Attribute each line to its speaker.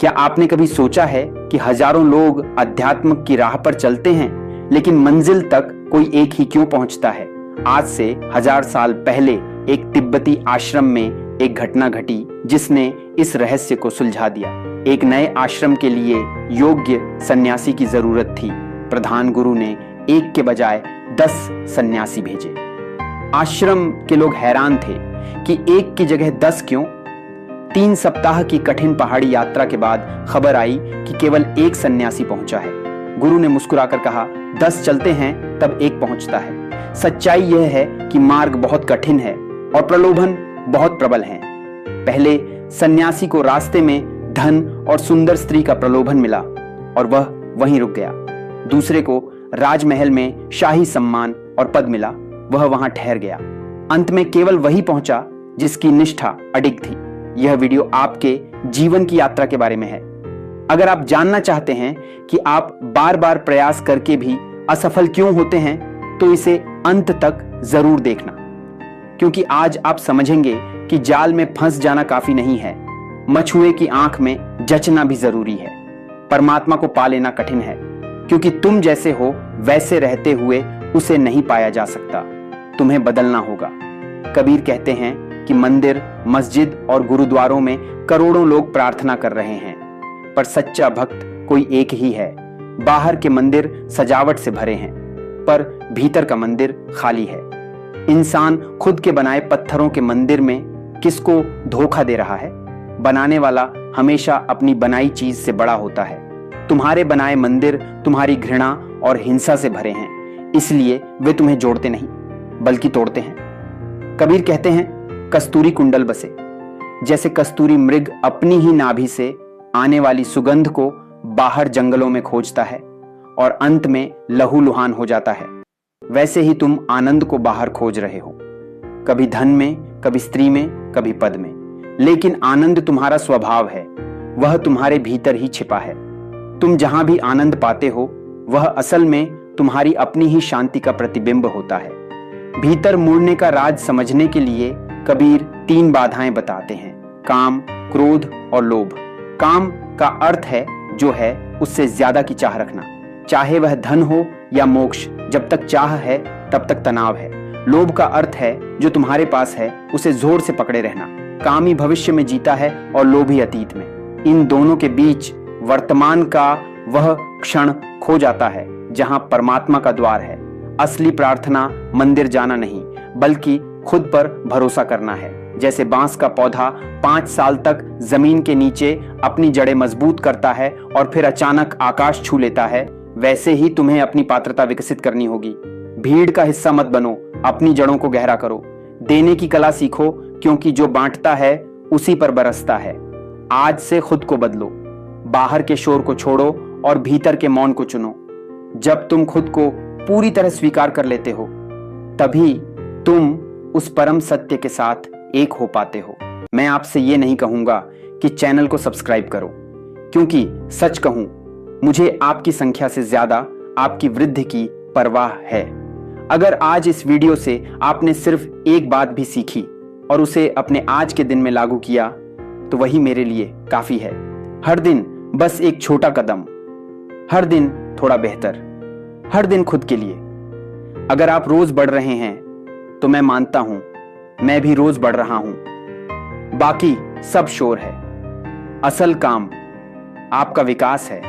Speaker 1: क्या आपने कभी सोचा है कि हजारों लोग अध्यात्म की राह पर चलते हैं, लेकिन मंजिल तक कोई एक ही क्यों पहुंचता है? आज से 1000 साल पहले एक तिब्बती आश्रम में एक घटना घटी जिसने इस रहस्य को सुलझा दिया। एक नए आश्रम के लिए योग्य सन्यासी की जरूरत थी। प्रधान गुरु ने एक के बजाय 10 सन्यासी भेजे। आश्रम के लोग हैरान थे कि एक की जगह 10 क्यों? 3 सप्ताह की कठिन पहाड़ी यात्रा के बाद खबर आई कि केवल एक सन्यासी पहुंचा है। गुरु ने मुस्कुराकर कहा, 10 चलते हैं तब एक पहुंचता है। सच्चाई यह है कि मार्ग बहुत कठिन है और प्रलोभन बहुत प्रबल हैं। पहले सन्यासी को रास्ते में धन और सुंदर स्त्री का प्रलोभन मिला और वह वहीं रुक गया। दूसरे को राजमहल में शाही सम्मान और पद मिला, वह वहां ठहर गया। अंत में केवल वही पहुंचा जिसकी निष्ठा अडिग थी। यह वीडियो आपके जीवन की यात्रा के बारे में है। अगर आप जानना चाहते हैं कि आप बार बार प्रयास करके भी असफल क्यों होते हैं, तो इसे अंत तक जरूर देखना, क्योंकि आज आप समझेंगे कि जाल में फंस जाना काफी नहीं है, मछुए की आंख में जचना भी जरूरी है। परमात्मा को पा लेना कठिन है, क्योंकि तुम जैसे हो वैसे रहते हुए उसे नहीं पाया जा सकता। तुम्हें बदलना होगा। कबीर कहते हैं कि मंदिर, मस्जिद और गुरुद्वारों में करोड़ों लोग प्रार्थना कर रहे हैं, पर सच्चा भक्त कोई एक ही है। बाहर के मंदिर सजावट से भरे हैं, पर भीतर का मंदिर खाली है। इंसान खुद के बनाए पत्थरों के मंदिर में किसको धोखा दे रहा है? बनाने वाला हमेशा अपनी बनाई चीज से बड़ा होता है। तुम्हारे बनाए मंदिर तुम्हारी घृणा और हिंसा से भरे हैं, इसलिए वे तुम्हें जोड़ते नहीं बल्कि तोड़ते हैं। कबीर कहते हैं, कस्तूरी कुंडल बसे। जैसे कस्तूरी मृग अपनी ही नाभि से आने वाली सुगंध को बाहर जंगलों में खोजता है और अंत में लहूलुहान हो जाता है, वैसे ही तुम आनंद को बाहर खोज रहे हो, कभी धन में, कभी स्त्री में, कभी पद में। लेकिन आनंद तुम्हारा स्वभाव है, वह तुम्हारे भीतर ही छिपा है। तुम जहां भी आनंद पाते हो वह असल में तुम्हारी अपनी ही शांति का प्रतिबिंब होता है। भीतर मुड़ने का राज समझने के लिए कबीर 3 बाधाएं बताते हैं: काम, क्रोध और लोभ। काम का अर्थ है जो है उससे ज्यादा की चाह रखना, चाहे वह धन हो या मोक्ष। जब तक चाह है तब तक तनाव है। लोभ का अर्थ है जो तुम्हारे पास है उसे जोर से पकड़े रहना। कामी भविष्य में जीता है और लोभी अतीत में। इन दोनों के बीच वर्तमान का वह क्षण खो जाता है जहां परमात्मा का द्वार है। असली प्रार्थना मंदिर जाना नहीं, बल्कि खुद पर भरोसा करना है। जैसे बांस का पौधा 5 साल तक जमीन के नीचे अपनी जड़ें मजबूत करता है और फिर अचानक आकाश छू लेता है, वैसे ही तुम्हें अपनी पात्रता विकसित करनी होगी। भीड़ का हिस्सा मत बनो, अपनी जड़ों को गहरा करो। देने की कला सीखो, क्योंकि जो बांटता है उसी पर बरसता है। आज से खुद को बदलो, बाहर के शोर को छोड़ो और भीतर के मौन को चुनो। जब तुम खुद को पूरी तरह स्वीकार कर लेते हो, तभी तुम उस परम सत्य के साथ एक हो पाते हो। मैं आपसे ये नहीं कहूंगा कि चैनल को सब्सक्राइब करो, क्योंकि सच कहूं, मुझे आपकी संख्या से ज्यादा आपकी वृद्धि की परवाह है। अगर आज इस वीडियो से आपने सिर्फ एक बात भी सीखी और उसे अपने आज के दिन में लागू किया, तो वही मेरे लिए काफी है। हर दिन बस एक छोटा कदम, हर दिन थोड़ा बेहतर, हर दिन खुद के लिए। अगर आप रोज बढ़ रहे हैं तो मैं मानता हूं मैं भी रोज बढ़ रहा हूं। बाकी सब शोर है। असल काम आपका विकास है।